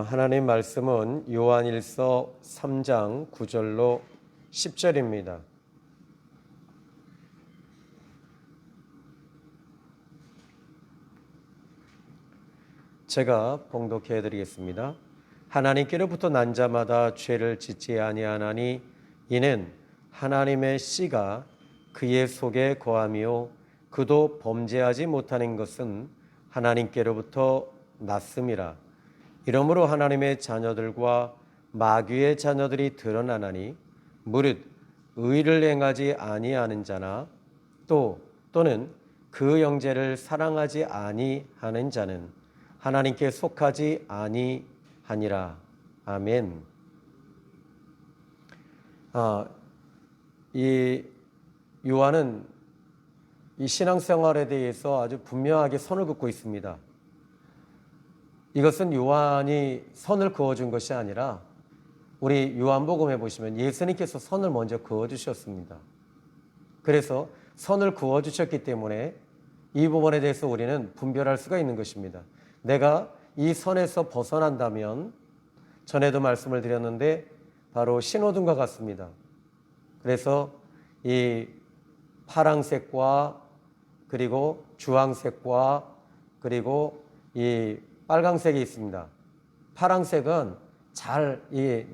하나님 말씀은 요한일서 3장 9절로 10절입니다. 제가 봉독해 드리겠습니다. 하나님께로부터 난 자마다 죄를 짓지 아니하나니 이는 하나님의 씨가 그의 속에 거함이요 그도 범죄하지 못하는 것은 하나님께로부터 났음이라. 이러므로 하나님의 자녀들과 마귀의 자녀들이 드러나나니 무릇 의를 행하지 아니하는 자나 또는 그 형제를 사랑하지 아니하는 자는 하나님께 속하지 아니하니라. 아멘. 이 요한은 이 신앙생활에 대해서 아주 분명하게 선을 긋고 있습니다. 이것은 요한이 선을 그어준 것이 아니라 우리 요한복음에 보시면 예수님께서 선을 먼저 그어주셨습니다. 그래서 선을 그어주셨기 때문에 이 부분에 대해서 우리는 분별할 수가 있는 것입니다. 내가 이 선에서 벗어난다면 전에도 말씀을 드렸는데 바로 신호등과 같습니다. 그래서 이 파랑색과 그리고 주황색과 그리고 이 빨강색이 있습니다. 파랑색은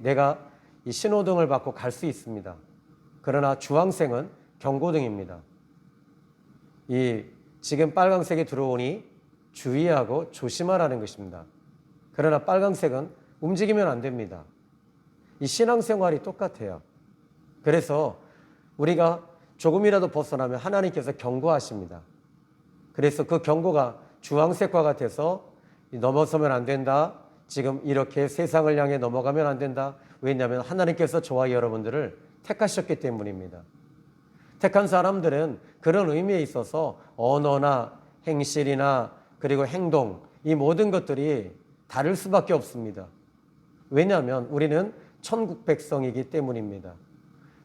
내가 이 신호등을 받고 갈 수 있습니다. 그러나 주황색은 경고등입니다. 지금 빨강색이 들어오니 주의하고 조심하라는 것입니다. 그러나 빨강색은 움직이면 안 됩니다. 이 신앙생활이 똑같아요. 그래서 우리가 조금이라도 벗어나면 하나님께서 경고하십니다. 그래서 그 경고가 주황색과 같아서 넘어서면 안 된다. 지금 이렇게 세상을 향해 넘어가면 안 된다. 왜냐하면 하나님께서 저와 여러분들을 택하셨기 때문입니다. 택한 사람들은 그런 의미에 있어서 언어나 행실이나 그리고 행동, 이 모든 것들이 다를 수밖에 없습니다. 왜냐하면 우리는 천국 백성이기 때문입니다.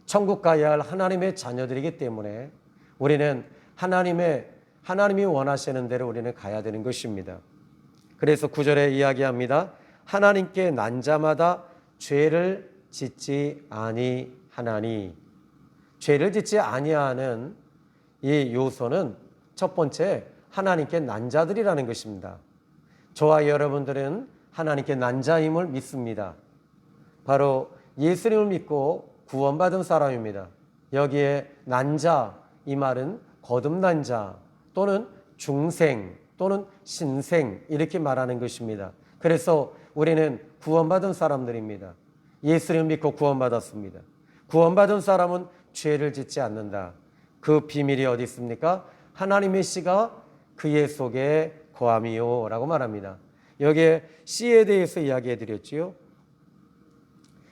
천국 가야 할 하나님의 자녀들이기 때문에 우리는 하나님이 원하시는 대로 우리는 가야 되는 것입니다. 그래서 9절에 이야기합니다. 하나님께 난 자마다 죄를 짓지 아니하나니. 죄를 짓지 아니하는 이 요소는 첫 번째 하나님께 난 자들이라는 것입니다. 저와 여러분들은 하나님께 난 자임을 믿습니다. 바로 예수님을 믿고 구원받은 사람입니다. 여기에 난 자, 이 말은 거듭난 자 또는 중생 또는 신생 이렇게 말하는 것입니다. 그래서 우리는 구원받은 사람들입니다. 예수님을 믿고 구원받았습니다. 구원받은 사람은 죄를 짓지 않는다. 그 비밀이 어디 있습니까? 하나님의 씨가 그의 속에 거함이요 라고 말합니다. 여기에 씨에 대해서 이야기해 드렸지요.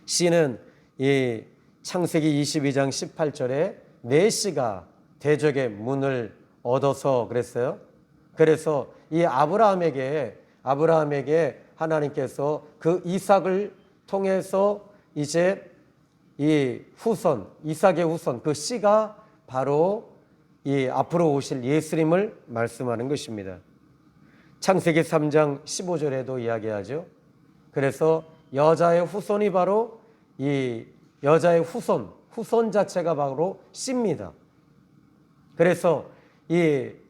씨는 이 창세기 22장 18절에 내 씨가 대적의 문을 얻어서 그랬어요. 그래서 이 아브라함에게 하나님께서 그 이삭을 통해서 이제 이 후손, 이삭의 후손, 그 씨가 바로 이 앞으로 오실 예수님을 말씀하는 것입니다. 창세기 3장 15절에도 이야기하죠. 그래서 여자의 후손이 바로 이 여자의 후손 자체가 바로 씨입니다. 그래서 이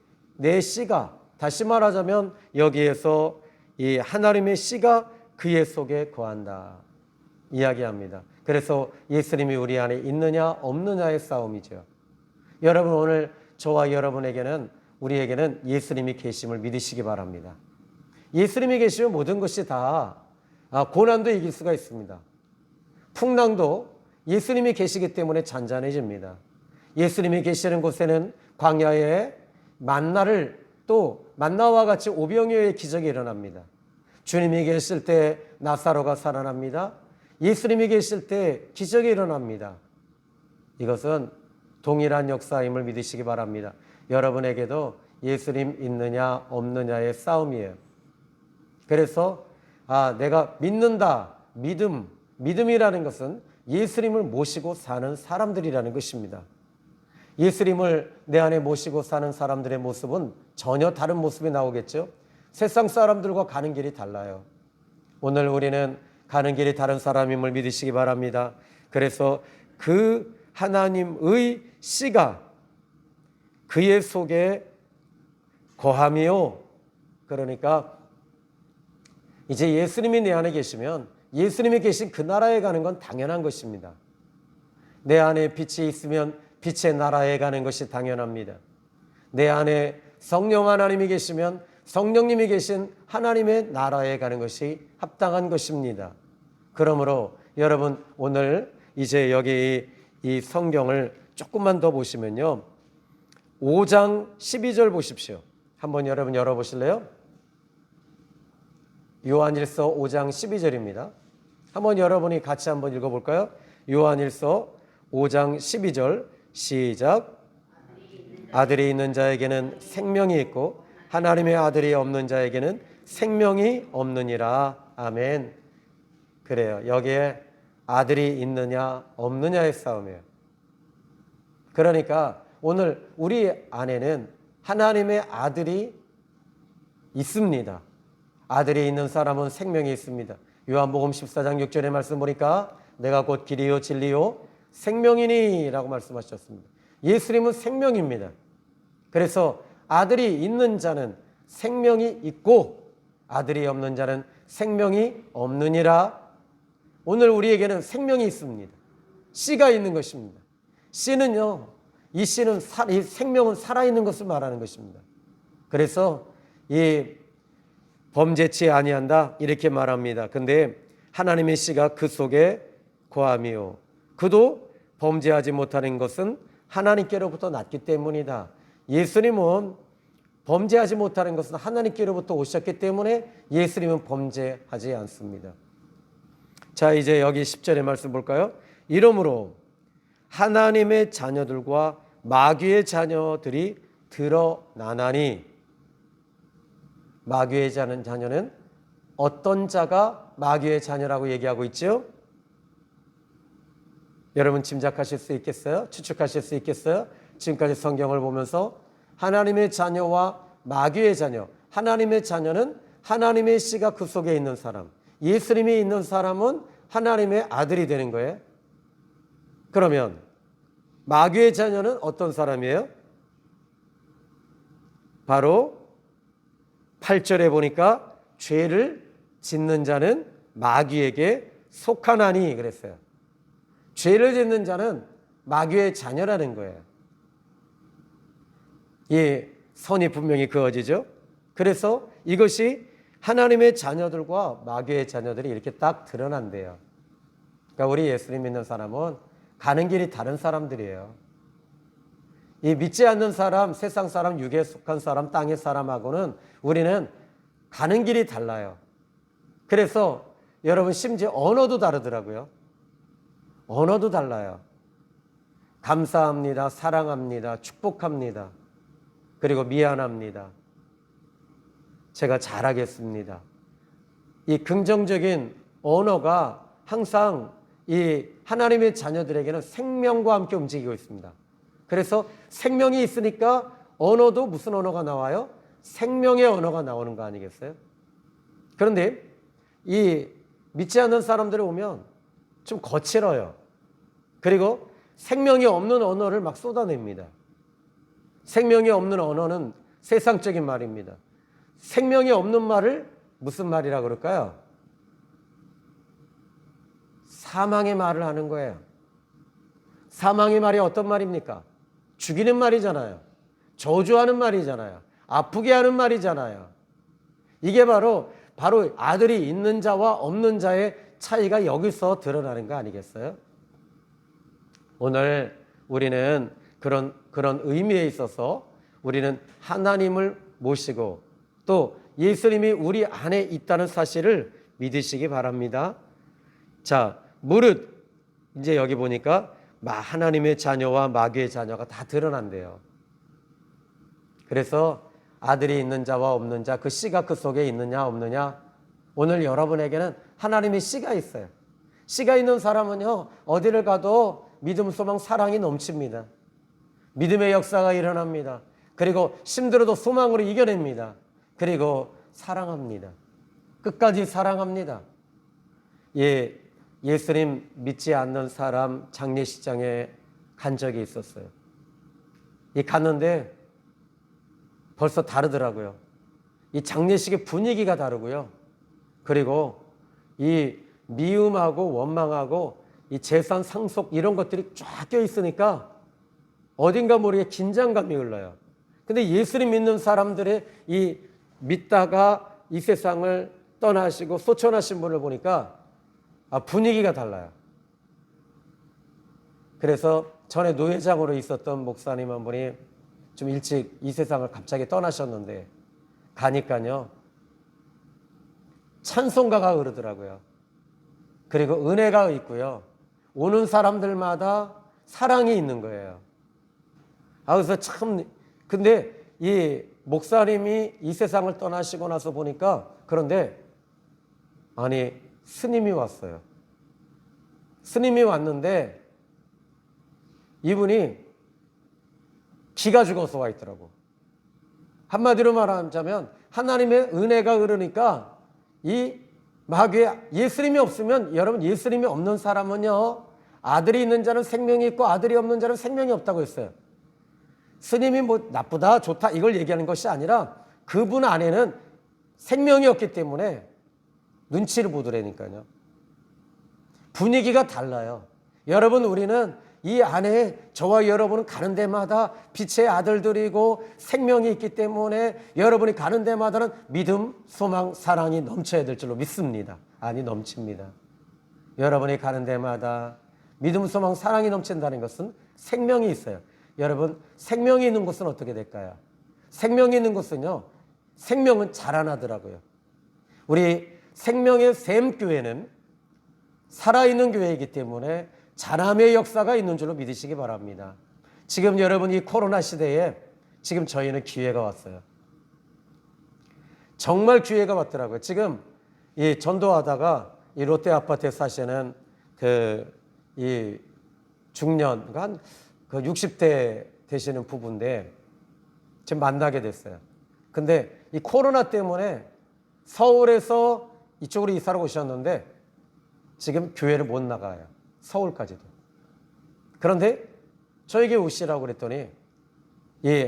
내 씨가 다시 말하자면 여기에서 이 하나님의 씨가 그의 속에 거한다 이야기합니다. 그래서 예수님이 우리 안에 있느냐 없느냐의 싸움이죠. 여러분 오늘 저와 우리에게는 예수님이 계심을 믿으시기 바랍니다. 예수님이 계시면 모든 것이 다 고난도 이길 수가 있습니다. 풍랑도 예수님이 계시기 때문에 잔잔해집니다. 예수님이 계시는 곳에는 광야에 만나와 같이 오병이어의 기적이 일어납니다. 주님이 계실 때 나사로가 살아납니다. 예수님이 계실 때 기적이 일어납니다. 이것은 동일한 역사임을 믿으시기 바랍니다. 여러분에게도 예수님 있느냐 없느냐의 싸움이에요. 그래서 내가 믿는다. 믿음이라는 것은 예수님을 모시고 사는 사람들이라는 것입니다. 예수님을 내 안에 모시고 사는 사람들의 모습은 전혀 다른 모습이 나오겠죠. 세상 사람들과 가는 길이 달라요. 오늘 우리는 가는 길이 다른 사람임을 믿으시기 바랍니다. 그래서 그 하나님의 씨가 그의 속에 거함이요. 그러니까 이제 예수님이 내 안에 계시면 예수님이 계신 그 나라에 가는 건 당연한 것입니다. 내 안에 빛이 있으면 빛의 나라에 가는 것이 당연합니다. 내 안에 성령 하나님이 계시면 성령님이 계신 하나님의 나라에 가는 것이 합당한 것입니다. 그러므로 여러분 오늘 이제 여기 이 성경을 조금만 더 보시면요. 5장 12절 보십시오. 한번 여러분 열어보실래요? 요한일서 5장 12절입니다. 한번 여러분이 같이 한번 읽어볼까요? 요한일서 5장 12절 시작. 아들이 있는 자에게는 생명이 있고 하나님의 아들이 없는 자에게는 생명이 없느니라. 아멘. 그래요. 여기에 아들이 있느냐 없느냐의 싸움이에요. 그러니까 오늘 우리 안에는 하나님의 아들이 있습니다. 아들이 있는 사람은 생명이 있습니다. 요한복음 14장 6절의 말씀 보니까 내가 곧 길이요 진리요 생명이니 라고 말씀하셨습니다. 예수님은 생명입니다. 그래서 아들이 있는 자는 생명이 있고 아들이 없는 자는 생명이 없느니라. 오늘 우리에게는 생명이 있습니다. 씨가 있는 것입니다. 씨는요, 이 씨는 이 생명은 살아있는 것을 말하는 것입니다. 그래서 이 범죄치 아니한다 이렇게 말합니다. 근데 하나님의 씨가 그 속에 거함이요. 그도 범죄하지 못하는 것은 하나님께로부터 났기 때문이다. 예수님은 범죄하지 못하는 것은 하나님께로부터 오셨기 때문에 예수님은 범죄하지 않습니다. 자, 이제 여기 10절의 말씀 볼까요? 이러므로 하나님의 자녀들과 마귀의 자녀들이 드러나나니. 마귀의 자녀는 어떤 자가 마귀의 자녀라고 얘기하고 있죠? 여러분 짐작하실 수 있겠어요? 추측하실 수 있겠어요? 지금까지 성경을 보면서 하나님의 자녀와 마귀의 자녀, 하나님의 자녀는 하나님의 씨가 그 속에 있는 사람, 예수님이 있는 사람은 하나님의 아들이 되는 거예요. 그러면 마귀의 자녀는 어떤 사람이에요? 바로 8절에 보니까 죄를 짓는 자는 마귀에게 속하나니 그랬어요. 죄를 짓는 자는 마귀의 자녀라는 거예요. 이 선이 분명히 그어지죠. 그래서 이것이 하나님의 자녀들과 마귀의 자녀들이 이렇게 딱 드러난대요. 그러니까 우리 예수님 믿는 사람은 가는 길이 다른 사람들이에요. 이 믿지 않는 사람, 세상 사람, 육에 속한 사람, 땅의 사람하고는 우리는 가는 길이 달라요. 그래서 여러분 심지어 언어도 다르더라고요. 언어도 달라요. 감사합니다, 사랑합니다, 축복합니다. 그리고 미안합니다. 제가 잘하겠습니다. 이 긍정적인 언어가 항상 이 하나님의 자녀들에게는 생명과 함께 움직이고 있습니다. 그래서 생명이 있으니까 언어도 무슨 언어가 나와요? 생명의 언어가 나오는 거 아니겠어요? 그런데 이 믿지 않는 사람들이 오면 좀 거칠어요. 그리고 생명이 없는 언어를 막 쏟아냅니다. 생명이 없는 언어는 세상적인 말입니다. 생명이 없는 말을 무슨 말이라 그럴까요? 사망의 말을 하는 거예요. 사망의 말이 어떤 말입니까? 죽이는 말이잖아요. 저주하는 말이잖아요. 아프게 하는 말이잖아요. 이게 바로 아들이 있는 자와 없는 자의 차이가 여기서 드러나는 거 아니겠어요? 오늘 우리는 그런 의미에 있어서 우리는 하나님을 모시고 또 예수님이 우리 안에 있다는 사실을 믿으시기 바랍니다. 자, 무릇 이제 여기 보니까 하나님의 자녀와 마귀의 자녀가 다 드러난대요. 그래서 아들이 있는 자와 없는 자, 그 씨가 그 속에 있느냐 없느냐. 오늘 여러분에게는 하나님의 씨가 있어요. 씨가 있는 사람은요, 어디를 가도 믿음, 소망, 사랑이 넘칩니다. 믿음의 역사가 일어납니다. 그리고 힘들어도 소망으로 이겨냅니다. 그리고 사랑합니다. 끝까지 사랑합니다. 예, 예수님 믿지 않는 사람 장례식장에 간 적이 있었어요. 갔는데 벌써 다르더라고요. 이 장례식의 분위기가 다르고요. 그리고 이 미움하고 원망하고 이 재산 상속 이런 것들이 쫙 껴 있으니까 어딘가 모르게 긴장감이 흘러요. 근데 예수님 믿는 사람들의 이 믿다가 이 세상을 떠나시고 소천하신 분을 보니까 분위기가 달라요. 그래서 전에 노회장으로 있었던 목사님 한 분이 좀 일찍 이 세상을 갑자기 떠나셨는데 가니까요 찬송가가 흐르더라고요. 그리고 은혜가 있고요. 오는 사람들마다 사랑이 있는 거예요. 그래서 참 근데 이 목사님이 이 세상을 떠나시고 나서 보니까 그런데 아니 스님이 왔어요. 스님이 왔는데 이분이 기가 죽어서 와 있더라고. 한마디로 말하자면 하나님의 은혜가 흐르니까 이 마귀에 예수님이 없으면 여러분 예수님이 없는 사람은요 아들이 있는 자는 생명이 있고 아들이 없는 자는 생명이 없다고 했어요. 스님이 뭐 나쁘다 좋다 이걸 얘기하는 것이 아니라 그분 안에는 생명이 없기 때문에 눈치를 보더라니까요. 분위기가 달라요. 여러분 우리는 이 안에 저와 여러분은 가는 데마다 빛의 아들들이고 생명이 있기 때문에 여러분이 가는 데마다는 믿음, 소망, 사랑이 넘쳐야 될 줄로 믿습니다. 아니 넘칩니다. 여러분이 가는 데마다 믿음, 소망, 사랑이 넘친다는 것은 생명이 있어요. 여러분 생명이 있는 곳은 어떻게 될까요? 생명이 있는 곳은요 생명은 자라나더라고요. 우리 생명의 샘교회는 살아있는 교회이기 때문에 자람의 역사가 있는 줄로 믿으시기 바랍니다. 지금 여러분 이 코로나 시대에 지금 저희는 기회가 왔어요. 정말 기회가 왔더라고요. 지금 이 전도하다가 이 롯데 아파트에 사시는 이 중년 한 60대 되시는 부부인데 지금 만나게 됐어요. 근데 이 코로나 때문에 서울에서 이쪽으로 이사를 오셨는데 지금 교회를 못 나가요. 서울까지도. 그런데 저에게 오시라고 그랬더니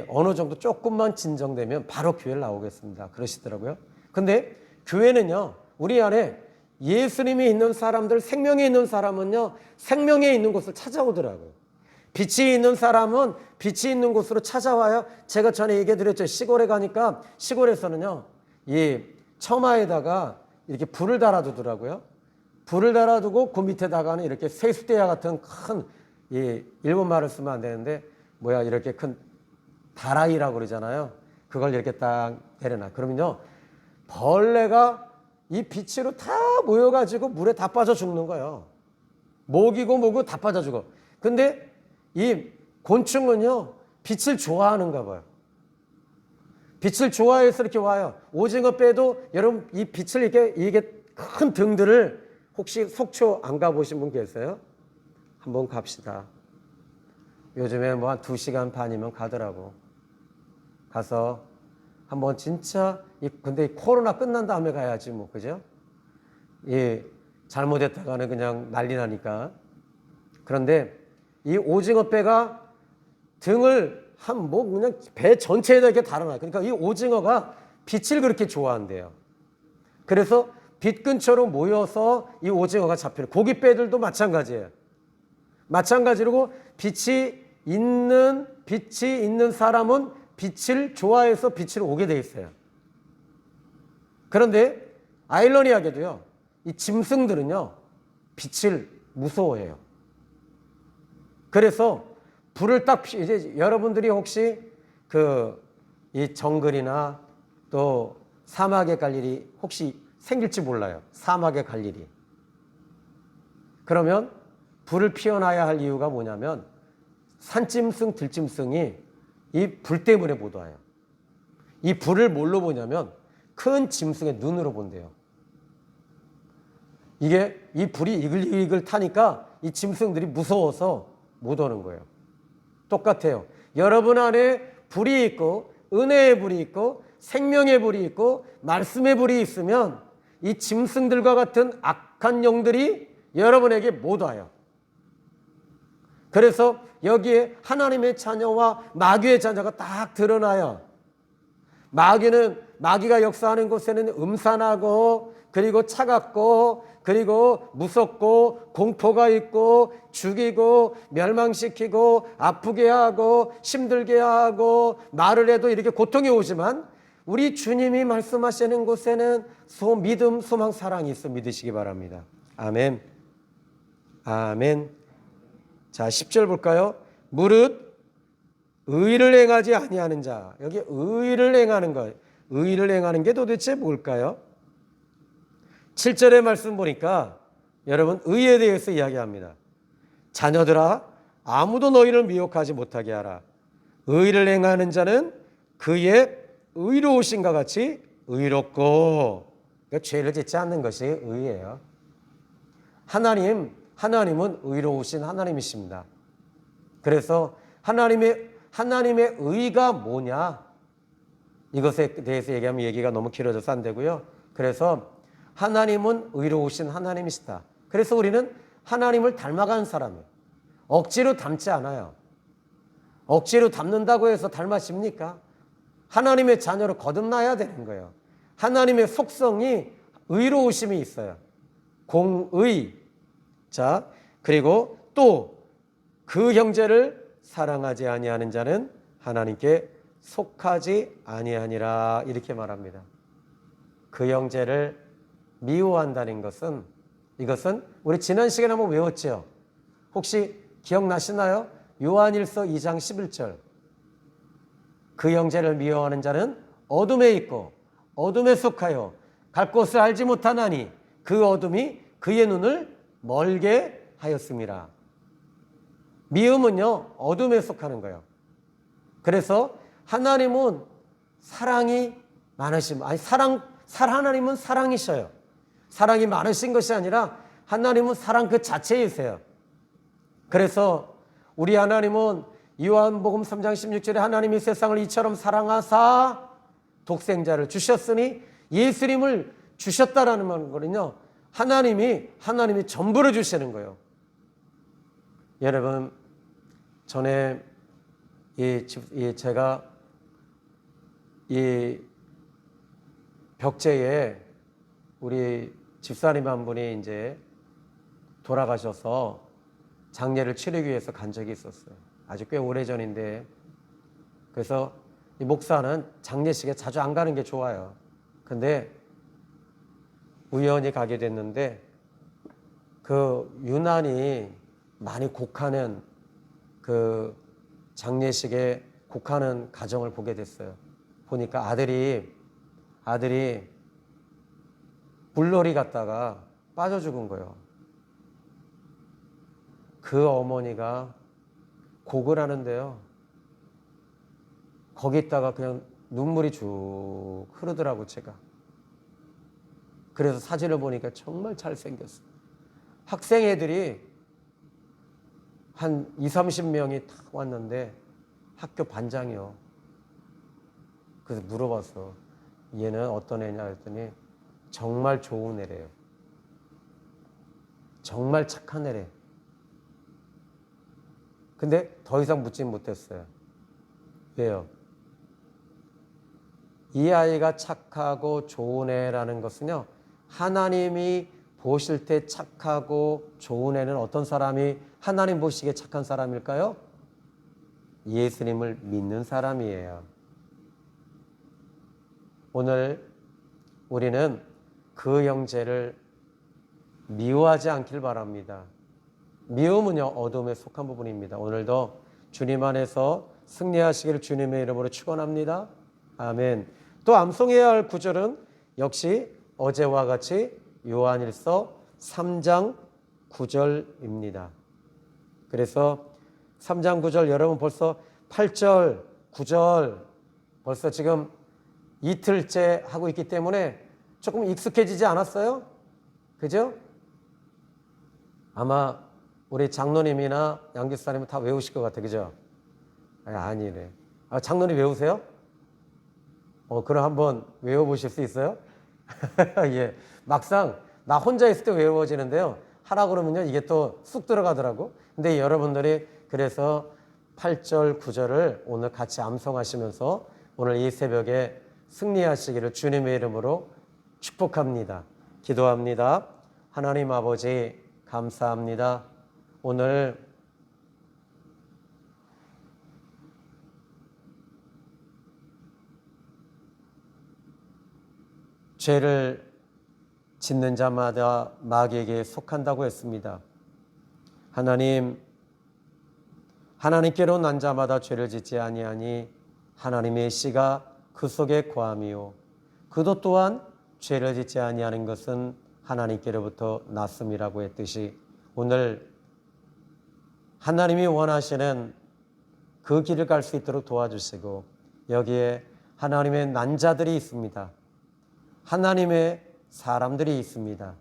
어느 정도 조금만 진정되면 바로 교회를 나오겠습니다. 그러시더라고요. 근데 교회는요, 우리 안에 예수님이 있는 사람들, 생명이 있는 사람은요, 생명에 있는 곳을 찾아오더라고요. 빛이 있는 사람은 빛이 있는 곳으로 찾아와요. 제가 전에 얘기해 드렸죠. 시골에 가니까 시골에서는요, 이 처마에다가 이렇게 불을 달아두더라고요. 불을 달아두고 그 밑에다가는 이렇게 세숫대야 같은 큰, 일본 말을 쓰면 안 되는데, 이렇게 큰 다라이라고 그러잖아요. 그걸 이렇게 딱 내려놔. 그러면요, 벌레가 이 빛으로 다 모여가지고 물에 다 빠져 죽는 거예요. 모기고 뭐고 다 빠져 죽어. 근데 이 곤충은요, 빛을 좋아하는가 봐요. 빛을 좋아해서 이렇게 와요. 오징어 빼도 여러분 이 빛을 이게 큰 등들을 혹시 속초 안 가보신 분 계세요? 한번 갑시다. 요즘에 한 2시간 반이면 가더라고. 가서 한번 진짜 근데 코로나 끝난 다음에 가야지 뭐, 그죠? 잘못했다가는 그냥 난리 나니까. 그런데 이 오징어 배가 등을 그냥 배 전체에다 이렇게 달아놔요. 그러니까 이 오징어가 빛을 그렇게 좋아한대요. 그래서 빛 근처로 모여서 이 오징어가 잡히는, 고깃배들도 마찬가지예요. 마찬가지로 빛이 있는 사람은 빛을 좋아해서 빛으로 오게 돼 있어요. 그런데 아이러니하게도요, 이 짐승들은요, 빛을 무서워해요. 그래서 불을 이제 여러분들이 혹시 이 정글이나 또 사막에 갈 일이 혹시 생길지 몰라요. 사막에 갈 일이. 그러면 불을 피워놔야 할 이유가 뭐냐면 산짐승, 들짐승이 이 불 때문에 못 와요. 이 불을 뭘로 보냐면 큰 짐승의 눈으로 본대요. 이 불이 이글이글 타니까 이 짐승들이 무서워서 못 오는 거예요. 똑같아요. 여러분 안에 불이 있고 은혜의 불이 있고 생명의 불이 있고 말씀의 불이 있으면 이 짐승들과 같은 악한 영들이 여러분에게 못 와요. 그래서 여기에 하나님의 자녀와 마귀의 자녀가 딱 드러나요. 마귀가 역사하는 곳에는 음산하고, 그리고 차갑고, 그리고 무섭고, 공포가 있고, 죽이고, 멸망시키고, 아프게 하고, 힘들게 하고, 말을 해도 이렇게 고통이 오지만, 우리 주님이 말씀하시는 곳에는 믿음, 소망, 사랑이 있어 믿으시기 바랍니다. 아멘. 아멘. 자, 10절 볼까요? 무릇 의를 행하지 아니하는 자. 여기 의를 행하는 것. 의를 행하는 게 도대체 뭘까요? 7절의 말씀 보니까 여러분 의에 대해서 이야기합니다. 자녀들아, 아무도 너희를 미혹하지 못하게 하라. 의를 행하는 자는 그의 의로우신가 같이 의롭고, 그러니까 죄를 짓지 않는 것이 의예요. 하나님은 의로우신 하나님이십니다. 그래서 하나님의 의가 뭐냐? 이것에 대해서 얘기하면 얘기가 너무 길어져서 안 되고요. 그래서 하나님은 의로우신 하나님이시다. 그래서 우리는 하나님을 닮아가는 사람이에요. 억지로 닮지 않아요. 억지로 닮는다고 해서 닮아집니까? 하나님의 자녀로 거듭나야 되는 거예요. 하나님의 속성이 의로우심이 있어요. 공의. 자, 그리고 또 그 형제를 사랑하지 아니하는 자는 하나님께 속하지 아니하니라, 이렇게 말합니다. 그 형제를 미워한다는 것은, 이것은 우리 지난 시간에 한번 외웠죠. 혹시 기억나시나요? 요한일서 2장 11절. 그 형제를 미워하는 자는 어둠에 있고 어둠에 속하여 갈 곳을 알지 못하나니 그 어둠이 그의 눈을 멀게 하였습니다. 미움은요, 어둠에 속하는 거예요. 그래서 하나님은 사랑이 많으신, 하나님은 사랑이셔요. 사랑이 많으신 것이 아니라 하나님은 사랑 그 자체이세요. 그래서 우리 하나님은 요한복음 3장 16절에 하나님이 세상을 이처럼 사랑하사 독생자를 주셨으니, 예수님을 주셨다라는 거는요, 하나님이 전부를 주시는 거예요. 여러분, 전에 제가 이 벽제에 우리 집사님 한 분이 이제 돌아가셔서 장례를 치르기 위해서 간 적이 있었어요. 아주 꽤 오래전인데, 그래서 이 목사는 장례식에 자주 안 가는 게 좋아요. 근데 우연히 가게 됐는데, 그 유난히 많이 곡하는 그 장례식에 곡하는 가정을 보게 됐어요. 보니까 아들이 물놀이 갔다가 빠져 죽은 거예요. 그 어머니가 곡을 하는데요, 거기다가 그냥 눈물이 쭉 흐르더라고, 제가. 그래서 사진을 보니까 정말 잘생겼어요. 학생 애들이 한 20-30명이 다 왔는데 학교 반장이요. 그래서 물어봤어. 얘는 어떤 애냐 했더니 정말 좋은 애래요. 정말 착한 애래. 근데 더 이상 묻진 못했어요. 왜요? 이 아이가 착하고 좋은 애라는 것은요, 하나님이 보실 때 착하고 좋은 애는 어떤 사람이 하나님 보시기에 착한 사람일까요? 예수님을 믿는 사람이에요. 오늘 우리는 그 형제를 미워하지 않길 바랍니다. 미움은요, 어둠에 속한 부분입니다. 오늘도 주님 안에서 승리하시기를 주님의 이름으로 축원합니다. 아멘. 또 암송해야 할 구절은 역시 어제와 같이 요한일서 3장 9절입니다. 그래서 3장 9절, 여러분 벌써 8절, 9절 벌써 지금 이틀째 하고 있기 때문에 조금 익숙해지지 않았어요? 그죠? 아마 우리 장로님이나 양교사님은 다 외우실 것 같아요. 그죠? 아니네. 장로님 외우세요? 그럼 한번 외워보실 수 있어요? 예, 막상 나 혼자 있을 때 외워지는데요. 하라 그러면요, 이게 또 쑥 들어가더라고. 근데 여러분들이 그래서 8절, 9절을 오늘 같이 암송하시면서 오늘 이 새벽에 승리하시기를 주님의 이름으로 축복합니다. 기도합니다. 하나님 아버지, 감사합니다. 오늘 죄를 짓는 자마다 마귀에게 속한다고 했습니다. 하나님, 하나님께로 난 자마다 죄를 짓지 아니하니 하나님의 씨가 그 속에 거함이요, 그도 또한 죄를 짓지 아니하는 것은 하나님께로부터 났음이라고 했듯이 오늘 하나님이 원하시는 그 길을 갈 수 있도록 도와주시고, 여기에 하나님의 난 자들이 있습니다. 하나님의 사람들이 있습니다.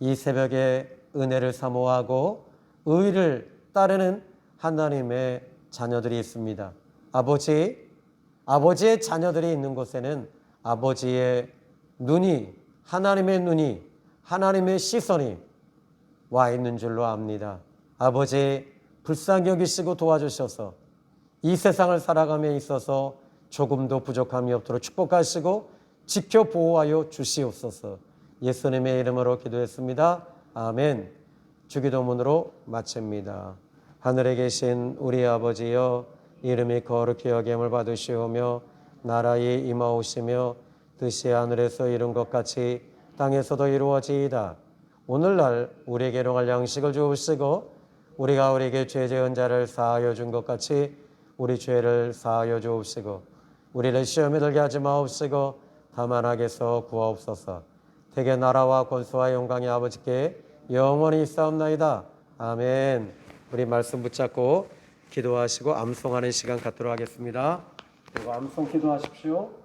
이 새벽에 은혜를 사모하고 의를 따르는 하나님의 자녀들이 있습니다. 아버지의 자녀들이 있는 곳에는 아버지의 눈이, 하나님의 눈이, 하나님의 시선이 와 있는 줄로 압니다. 아버지, 불쌍히 여기시고 도와주셔서 이 세상을 살아감에 있어서 조금도 부족함이 없도록 축복하시고 지켜 보호하여 주시옵소서. 예수님의 이름으로 기도했습니다. 아멘. 주기도문으로 마칩니다. 하늘에 계신 우리 아버지여, 이름이 거룩히 여김을 받으시오며 나라에 임하오시며 뜻이 하늘에서 이룬 것 같이 땅에서도 이루어지이다. 오늘날 우리에게 일용할 양식을 주옵시고 우리가 우리에게 죄 지은 자를 사하여 준 것 같이 우리 죄를 사하여 주옵시고 우리를 시험에 들게 하지 마옵시고 다만 악에서 구하옵소서. 대개 나라와 권수와 영광이 아버지께 영원히 있사옵나이다. 아멘. 우리 말씀 붙잡고 기도하시고 암송하는 시간 갖도록 하겠습니다. 그리고 암송 기도하십시오.